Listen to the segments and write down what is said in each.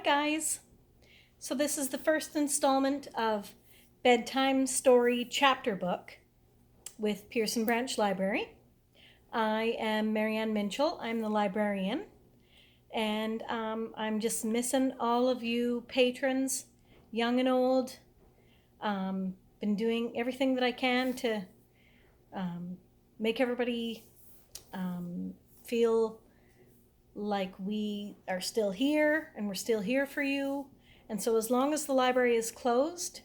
guys. So this is the first installment of Bedtime Story Chapter Book with Pierson Branch Library. I am Marianne Minchell. I'm the librarian. And I'm just missing all of you patrons, young and old. Been doing everything that I can to make everybody feel like we are still here and we're still here for you. And so as long as the library is closed,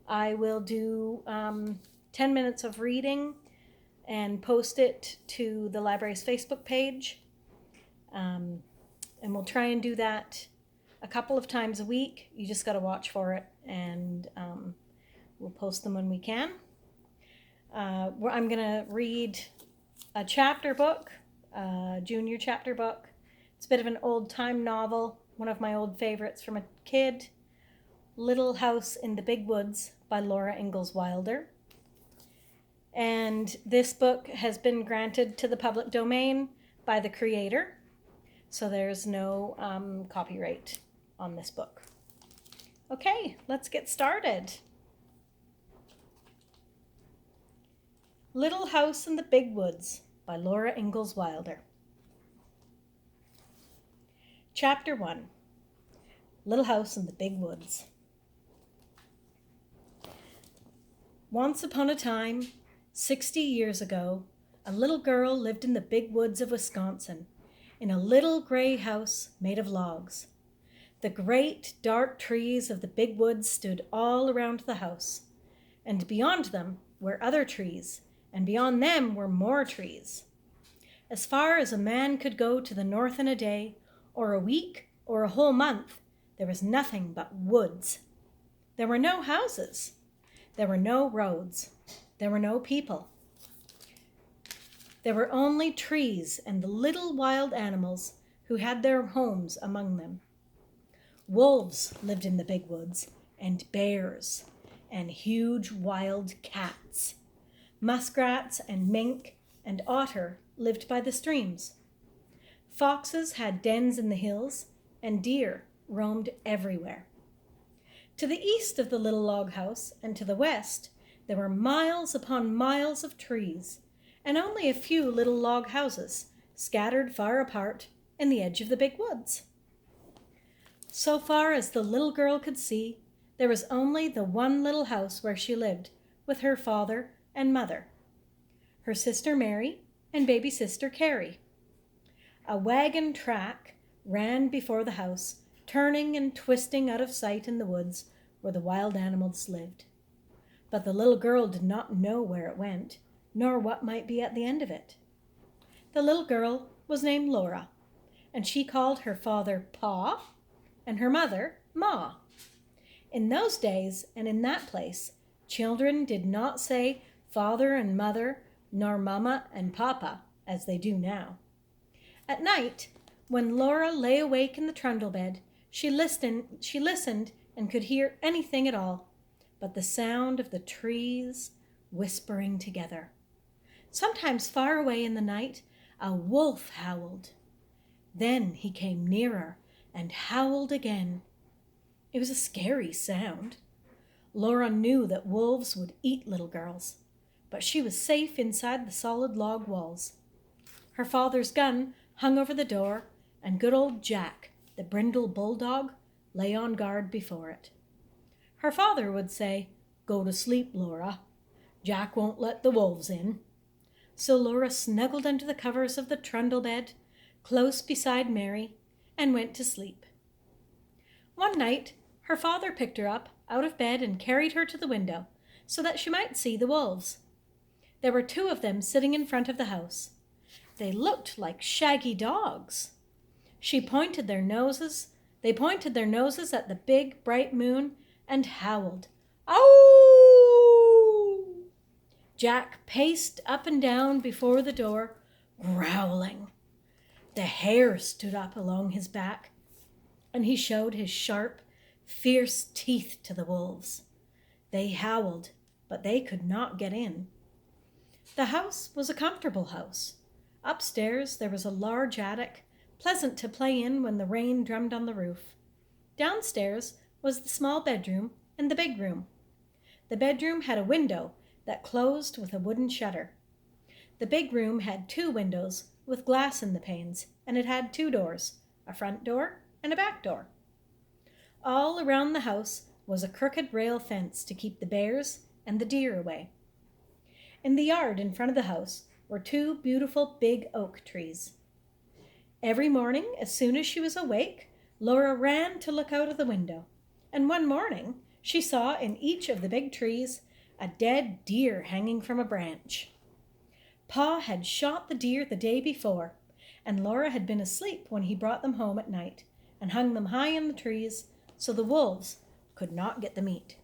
I will do 10 minutes of reading and post it to the library's Facebook page. And we'll try and do that a couple of times a week. You just got to watch for it, and we'll post them when we can. I'm going to read a chapter book, a junior chapter book. It's a bit of an old-time novel, one of my old favorites from a kid, Little House in the Big Woods by Laura Ingalls Wilder. And this book has been granted to the public domain by the creator, so there's no copyright on this book. Okay, let's get started. Little House in the Big Woods by Laura Ingalls Wilder. Chapter 1. Little House in the Big Woods. Once upon a time, 60 years ago, a little girl lived in the big woods of Wisconsin, in a little gray house made of logs. The great, dark trees of the big woods stood all around the house, and beyond them were other trees, and beyond them were more trees. As far as a man could go to the north in a day, or a week, or a whole month, there was nothing but woods. There were no houses. There were no roads. There were no people. There were only trees and the little wild animals who had their homes among them. Wolves lived in the big woods, and bears, and huge wild cats. Muskrats and mink and otter lived by the streams. Foxes had dens in the hills, and deer roamed everywhere. To the east of the little log house and to the west, there were miles upon miles of trees, and only a few little log houses scattered far apart in the edge of the big woods. So far as the little girl could see, there was only the one little house where she lived with her father and mother, her sister Mary and baby sister Carrie. A wagon track ran before the house, turning and twisting out of sight in the woods where the wild animals lived. But the little girl did not know where it went, nor what might be at the end of it. The little girl was named Laura, and she called her father Pa and her mother Ma. In those days and in that place, children did not say father and mother, nor mama and papa, as they do now. At night, when Laura lay awake in the trundle bed, she listened and could hear anything at all but the sound of the trees whispering together. Sometimes far away in the night, a wolf howled. Then he came nearer and howled again. It was a scary sound. Laura knew that wolves would eat little girls, but she was safe inside the solid log walls. Her father's gun hung over the door, and good old Jack, the brindle bulldog, lay on guard before it. Her father would say, "Go to sleep, Laura. Jack won't let the wolves in." So Laura snuggled under the covers of the trundle bed, close beside Mary, and went to sleep. One night, her father picked her up out of bed and carried her to the window so that she might see the wolves. There were two of them sitting in front of the house. They looked like shaggy dogs. They pointed their noses at the big, bright moon and howled. "Ow!" Jack paced up and down before the door, growling. The hair stood up along his back, and he showed his sharp, fierce teeth to the wolves. They howled, but they could not get in. The house was a comfortable house. Upstairs there was a large attic, pleasant to play in when the rain drummed on the roof. Downstairs was the small bedroom and the big room. The bedroom had a window that closed with a wooden shutter. The big room had 2 windows with glass in the panes, and it had 2 doors, a front door and a back door. All around the house was a crooked rail fence to keep the bears and the deer away. In the yard in front of the house were 2 beautiful big oak trees. Every morning, as soon as she was awake, Laura ran to look out of the window, and one morning she saw in each of the big trees a dead deer hanging from a branch. Pa had shot the deer the day before, and Laura had been asleep when he brought them home at night and hung them high in the trees so the wolves could not get the meat.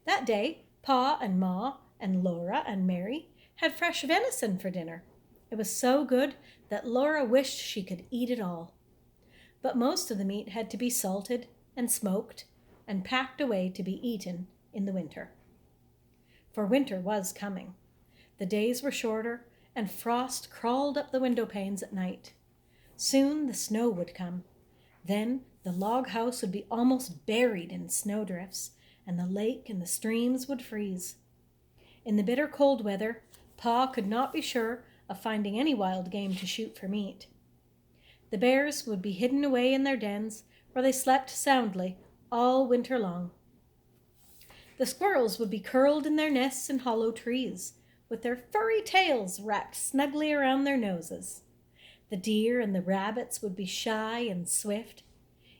That day, Pa and Ma and Laura and Mary had fresh venison for dinner. It was so good that Laura wished she could eat it all. But most of the meat had to be salted and smoked and packed away to be eaten in the winter. For winter was coming. The days were shorter, and frost crawled up the window panes at night. Soon the snow would come. Then the log house would be almost buried in snowdrifts, and the lake and the streams would freeze. In the bitter cold weather, Pa could not be sure of finding any wild game to shoot for meat. The bears would be hidden away in their dens, where they slept soundly all winter long. The squirrels would be curled in their nests in hollow trees, with their furry tails wrapped snugly around their noses. The deer and the rabbits would be shy and swift.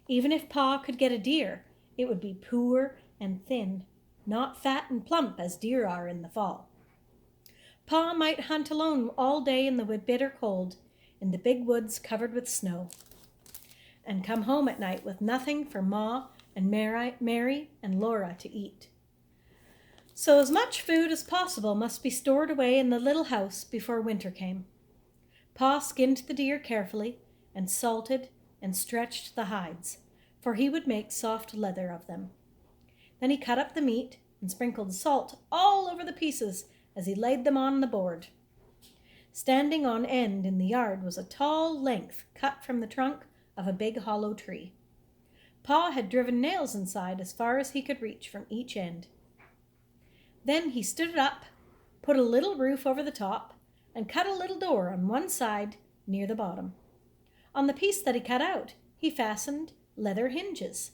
Even if Pa could get a deer, it would be poor and thin, not fat and plump as deer are in the fall. Pa might hunt alone all day in the bitter cold, in the big woods covered with snow, and come home at night with nothing for Ma and Mary and Laura to eat. So as much food as possible must be stored away in the little house before winter came. Pa skinned the deer carefully and salted and stretched the hides, for he would make soft leather of them. Then he cut up the meat and sprinkled salt all over the pieces as he laid them on the board. Standing on end in the yard was a tall length cut from the trunk of a big hollow tree. Pa had driven nails inside as far as he could reach from each end. Then he stood it up, put a little roof over the top, and cut a little door on one side near the bottom. On the piece that he cut out, he fastened leather hinges.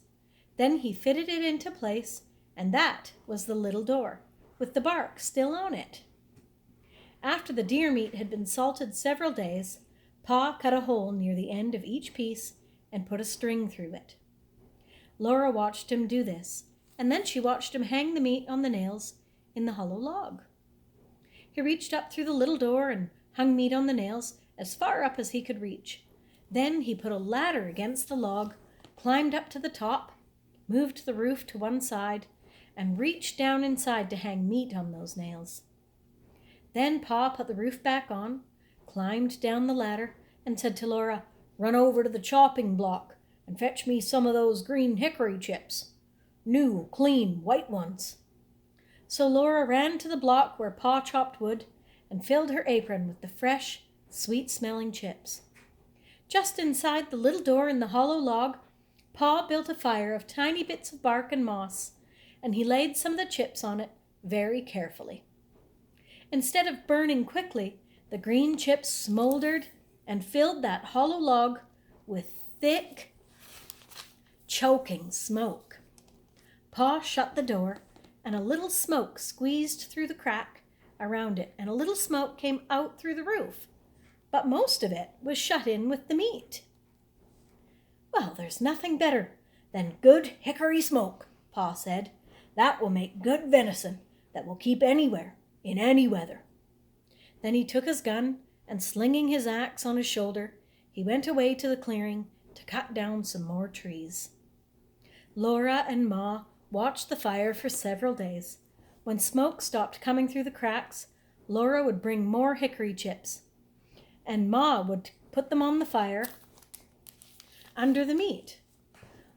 Then he fitted it into place, and that was the little door, with the bark still on it. After the deer meat had been salted several days, Pa cut a hole near the end of each piece and put a string through it. Laura watched him do this, and then she watched him hang the meat on the nails in the hollow log. He reached up through the little door and hung meat on the nails as far up as he could reach. Then he put a ladder against the log, climbed up to the top, moved the roof to one side, and reached down inside to hang meat on those nails. Then Pa put the roof back on, climbed down the ladder, and said to Laura, "Run over to the chopping block and fetch me some of those green hickory chips. New, clean, white ones." So Laura ran to the block where Pa chopped wood and filled her apron with the fresh, sweet-smelling chips. Just inside the little door in the hollow log, Pa built a fire of tiny bits of bark and moss, and he laid some of the chips on it very carefully. Instead of burning quickly, the green chips smoldered and filled that hollow log with thick, choking smoke. Pa shut the door, and a little smoke squeezed through the crack around it, and a little smoke came out through the roof, but most of it was shut in with the meat. "Well, there's nothing better than good hickory smoke," Pa said. "That will make good venison that will keep anywhere, in any weather." Then he took his gun, and slinging his axe on his shoulder, he went away to the clearing to cut down some more trees. Laura and Ma watched the fire for several days. When smoke stopped coming through the cracks, Laura would bring more hickory chips, and Ma would put them on the fire under the meat.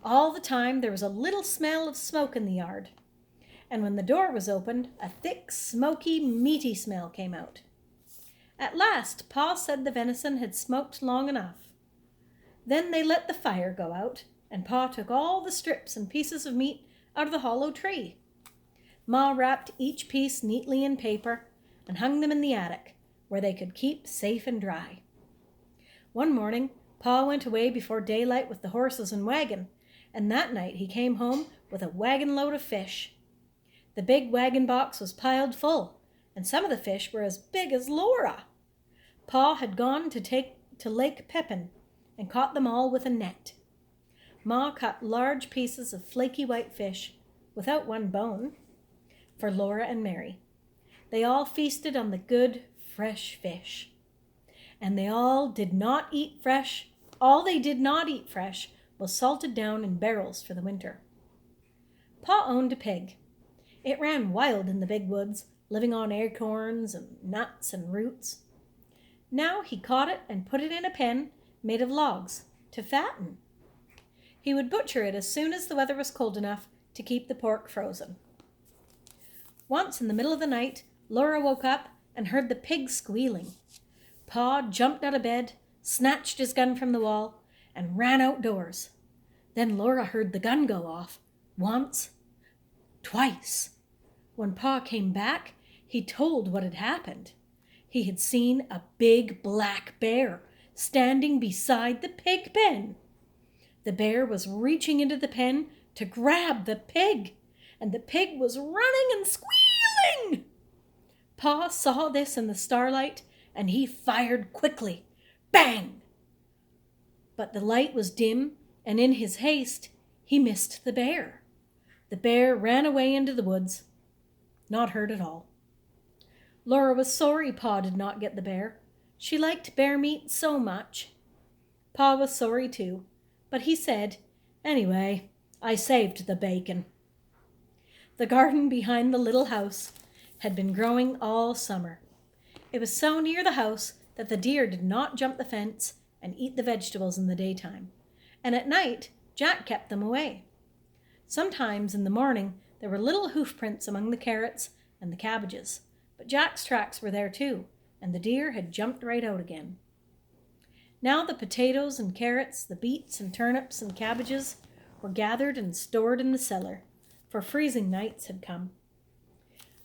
All the time there was a little smell of smoke in the yard, and when the door was opened, a thick, smoky, meaty smell came out. At last, Pa said the venison had smoked long enough. Then they let the fire go out, and Pa took all the strips and pieces of meat out of the hollow tree. Ma wrapped each piece neatly in paper and hung them in the attic, where they could keep safe and dry. One morning, Pa went away before daylight with the horses and wagon, and that night he came home with a wagon load of fish. The big wagon box was piled full, and some of the fish were as big as Laura. Pa had gone to Lake Pepin and caught them all with a net. Ma cut large pieces of flaky white fish, without one bone, for Laura and Mary. They all feasted on the good, fresh fish. And they all did not eat fresh. All they did not eat fresh was salted down in barrels for the winter. Pa owned a pig. It ran wild in the big woods, living on acorns and nuts and roots. Now he caught it and put it in a pen made of logs to fatten. He would butcher it as soon as the weather was cold enough to keep the pork frozen. Once in the middle of the night, Laura woke up and heard the pig squealing. Pa jumped out of bed, snatched his gun from the wall, and ran outdoors. Then Laura heard the gun go off, once, twice. When Pa came back, he told what had happened. He had seen a big black bear standing beside the pig pen. The bear was reaching into the pen to grab the pig, and the pig was running and squealing. Pa saw this in the starlight, and he fired quickly. Bang! But the light was dim, and in his haste, he missed the bear. The bear ran away into the woods, not hurt at all. Laura was sorry Pa did not get the bear. She liked bear meat so much. Pa was sorry too, but he said, "Anyway, I saved the bacon." The garden behind the little house had been growing all summer. It was so near the house that the deer did not jump the fence and eat the vegetables in the daytime, and at night Jack kept them away. Sometimes in the morning there were little hoof prints among the carrots and the cabbages, but Jack's tracks were there too, and the deer had jumped right out again. Now the potatoes and carrots, the beets and turnips and cabbages were gathered and stored in the cellar, for freezing nights had come.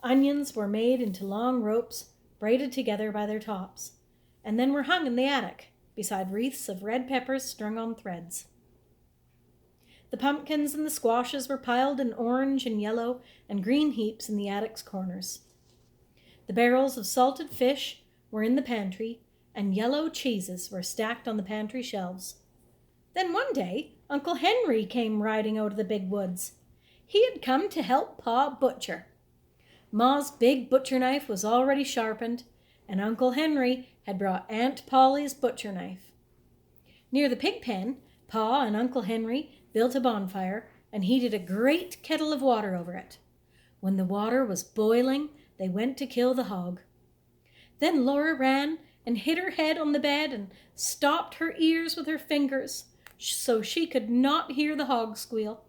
Onions were made into long ropes braided together by their tops, and then were hung in the attic, beside wreaths of red peppers strung on threads. The pumpkins and the squashes were piled in orange and yellow and green heaps in the attic's corners. The barrels of salted fish were in the pantry, and yellow cheeses were stacked on the pantry shelves. Then one day, Uncle Henry came riding out of the big woods. He had come to help Pa butcher. Ma's big butcher knife was already sharpened, and Uncle Henry had brought Aunt Polly's butcher knife. Near the pig pen, Pa and Uncle Henry built a bonfire and heated a great kettle of water over it. When the water was boiling, they went to kill the hog. Then Laura ran and hit her head on the bed and stopped her ears with her fingers so she could not hear the hog squeal.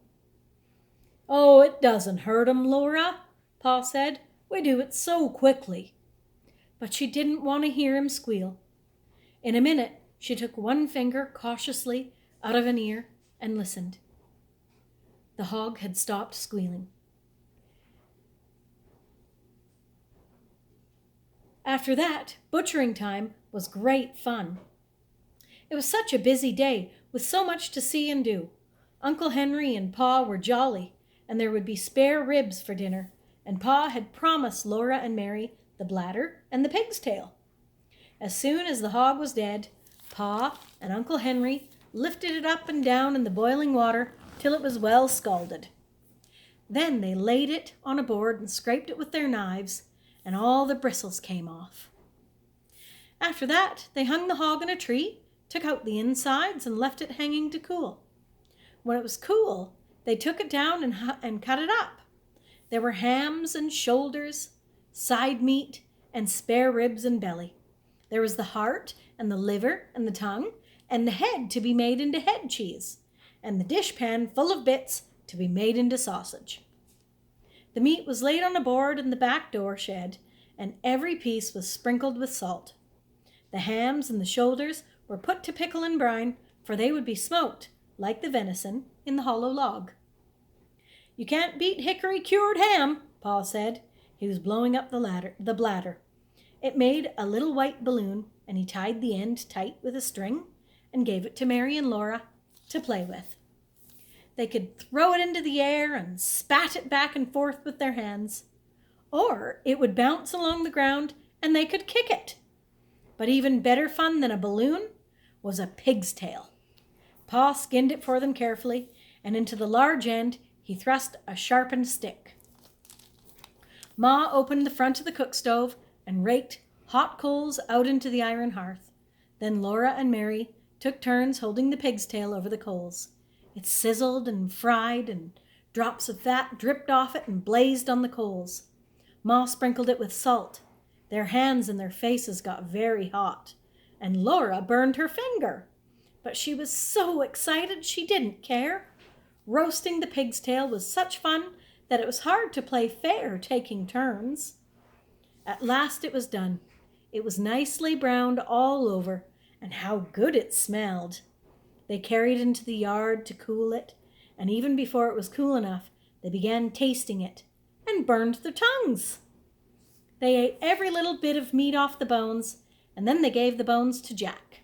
"Oh, it doesn't hurt 'em, Laura," Pa said. "We do it so quickly." But she didn't want to hear him squeal. In a minute, she took one finger cautiously out of an ear and listened. The hog had stopped squealing. After that, butchering time was great fun. It was such a busy day with so much to see and do. Uncle Henry and Pa were jolly, and there would be spare ribs for dinner, and Pa had promised Laura and Mary the bladder and the pig's tail. As soon as the hog was dead, Pa and Uncle Henry lifted it up and down in the boiling water till it was well scalded. Then they laid it on a board and scraped it with their knives, and all the bristles came off. After that, they hung the hog in a tree, took out the insides, and left it hanging to cool. When it was cool, they took it down and cut it up. There were hams and shoulders, side meat, and spare ribs and belly. There was the heart and the liver and the tongue, and the head to be made into head cheese, and the dishpan full of bits to be made into sausage. The meat was laid on a board in the back door shed, and every piece was sprinkled with salt. The hams and the shoulders were put to pickle and brine, for they would be smoked like the venison, in the hollow log. "You can't beat hickory-cured ham," Pa said. He was blowing up the bladder. It made a little white balloon, and he tied the end tight with a string and gave it to Mary and Laura to play with. They could throw it into the air and spat it back and forth with their hands, or it would bounce along the ground and they could kick it. But even better fun than a balloon was a pig's tail. Pa skinned it for them carefully, and into the large end he thrust a sharpened stick. Ma opened the front of the cook stove and raked hot coals out into the iron hearth. Then Laura and Mary took turns holding the pig's tail over the coals. It sizzled and fried, and drops of fat dripped off it and blazed on the coals. Ma sprinkled it with salt. Their hands and their faces got very hot, and Laura burned her finger. But she was so excited she didn't care. Roasting the pig's tail was such fun that it was hard to play fair taking turns. At last it was done. It was nicely browned all over, and how good it smelled. They carried it into the yard to cool it, and even before it was cool enough, they began tasting it and burned their tongues. They ate every little bit of meat off the bones, and then they gave the bones to Jack.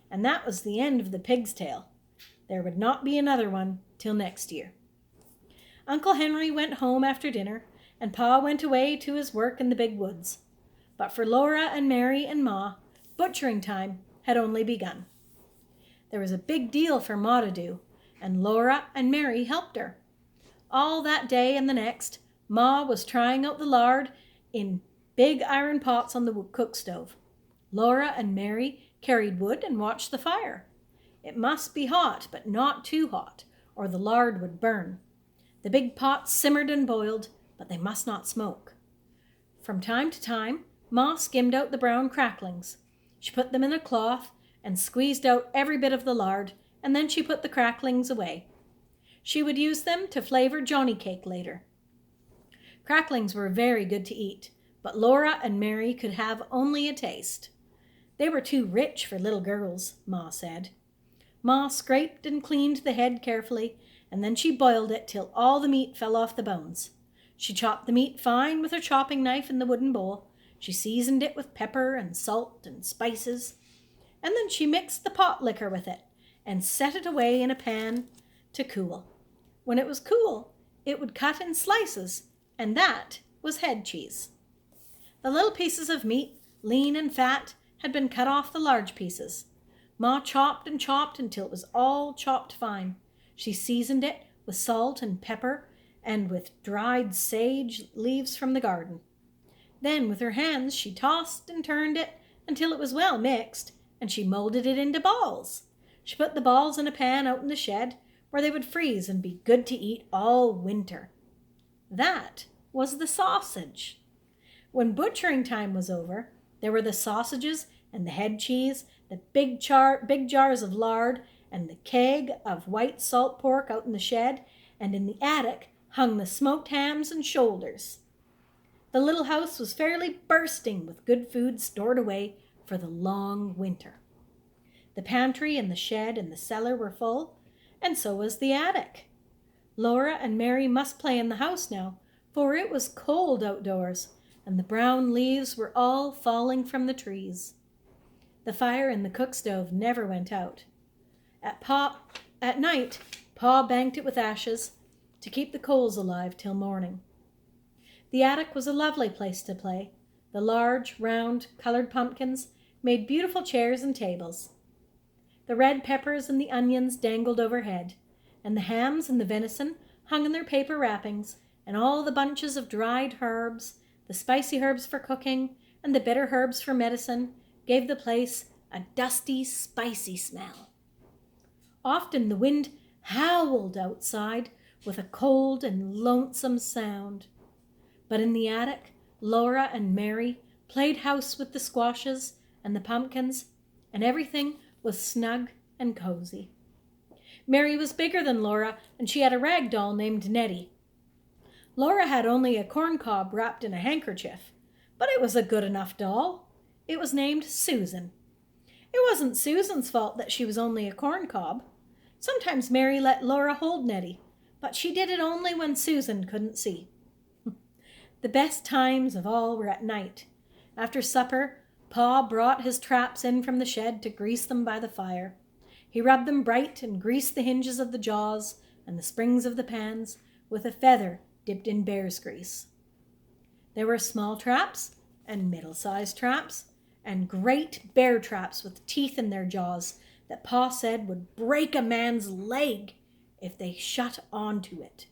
And that was the end of the pig's tail. There would not be another one till next year. Uncle Henry went home after dinner, and Pa went away to his work in the big woods. But for Laura and Mary and Ma, butchering time had only begun. There was a big deal for Ma to do, and Laura and Mary helped her. All that day and the next, Ma was trying out the lard in big iron pots on the cook stove. Laura and Mary carried wood and watched the fire. It must be hot, but not too hot, or the lard would burn. The big pots simmered and boiled, but they must not smoke. From time to time, Ma skimmed out the brown cracklings. She put them in a cloth and squeezed out every bit of the lard, and then she put the cracklings away. She would use them to flavor Johnny cake later. Cracklings were very good to eat, but Laura and Mary could have only a taste. They were too rich for little girls, Ma said. Ma scraped and cleaned the head carefully, and then she boiled it till all the meat fell off the bones. She chopped the meat fine with her chopping knife in the wooden bowl. She seasoned it with pepper and salt and spices, and then she mixed the pot liquor with it and set it away in a pan to cool. When it was cool, it would cut in slices, and that was head cheese. The little pieces of meat, lean and fat, had been cut off the large pieces. Ma chopped and chopped until it was all chopped fine. She seasoned it with salt and pepper and with dried sage leaves from the garden. Then with her hands she tossed and turned it until it was well mixed, and she molded it into balls. She put the balls in a pan out in the shed where they would freeze and be good to eat all winter. That was the sausage. When butchering time was over, there were the sausages and the head cheese, the big jars of lard, and the keg of white salt pork out in the shed, and in the attic hung the smoked hams and shoulders. The little house was fairly bursting with good food stored away for the long winter. The pantry and the shed and the cellar were full, and so was the attic. Laura and Mary must play in the house now, for it was cold outdoors, and the brown leaves were all falling from the trees. The fire in the cook stove never went out. At night, Pa banked it with ashes to keep the coals alive till morning. The attic was a lovely place to play. The large, round, colored pumpkins made beautiful chairs and tables. The red peppers and the onions dangled overhead, and the hams and the venison hung in their paper wrappings, and all the bunches of dried herbs, the spicy herbs for cooking, and the bitter herbs for medicine, gave the place a dusty, spicy smell. Often the wind howled outside with a cold and lonesome sound. But in the attic, Laura and Mary played house with the squashes and the pumpkins, and everything was snug and cozy. Mary was bigger than Laura, and she had a rag doll named Nettie. Laura had only a corn cob wrapped in a handkerchief, but it was a good enough doll. It was named Susan. It wasn't Susan's fault that she was only a corn cob. Sometimes Mary let Laura hold Nettie, but she did it only when Susan couldn't see. The best times of all were at night. After supper, Pa brought his traps in from the shed to grease them by the fire. He rubbed them bright and greased the hinges of the jaws and the springs of the pans with a feather dipped in bear's grease. There were small traps and middle-sized traps and great bear traps with teeth in their jaws that Pa said would break a man's leg if they shut onto it.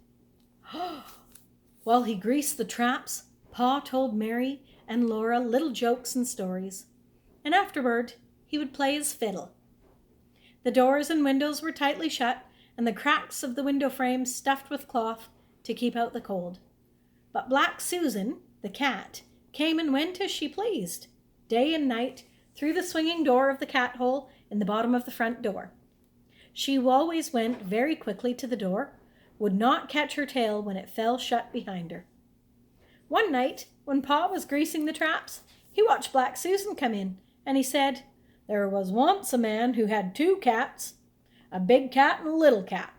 While he greased the traps, Pa told Mary and Laura little jokes and stories, and afterward he would play his fiddle. The doors and windows were tightly shut, and the cracks of the window frames stuffed with cloth to keep out the cold. But Black Susan, the cat, came and went as she pleased, day and night, through the swinging door of the cat hole in the bottom of the front door. She always went very quickly to the door, would not catch her tail when it fell shut behind her. One night, when Pa was greasing the traps, he watched Black Susan come in, and he said, "There was once a man who had 2 cats, a big cat and a little cat."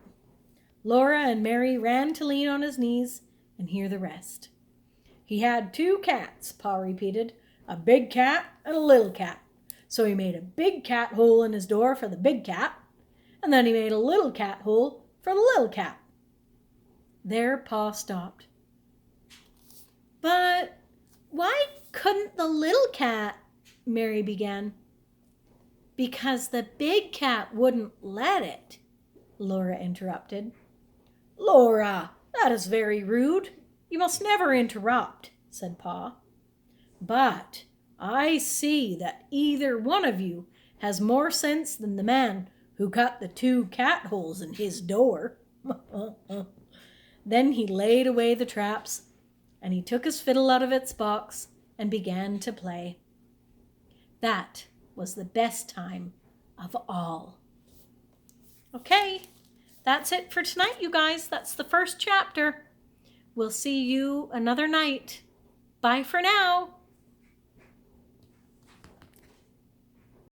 Laura and Mary ran to lean on his knees and hear the rest. "He had 2 cats," Pa repeated, "a big cat and a little cat. So he made a big cat hole in his door for the big cat, and then he made a little cat hole for the little cat." There Pa stopped. "But why couldn't the little cat?" Mary began. "Because the big cat wouldn't let it," Laura interrupted. "Laura, that is very rude. You must never interrupt," said Pa. "But I see that either one of you has more sense than the man who cut the 2 cat holes in his door." Then he laid away the traps, and he took his fiddle out of its box and began to play. That was the best time of all. Okay, that's it for tonight, you guys. That's the first chapter. We'll see you another night. Bye for now.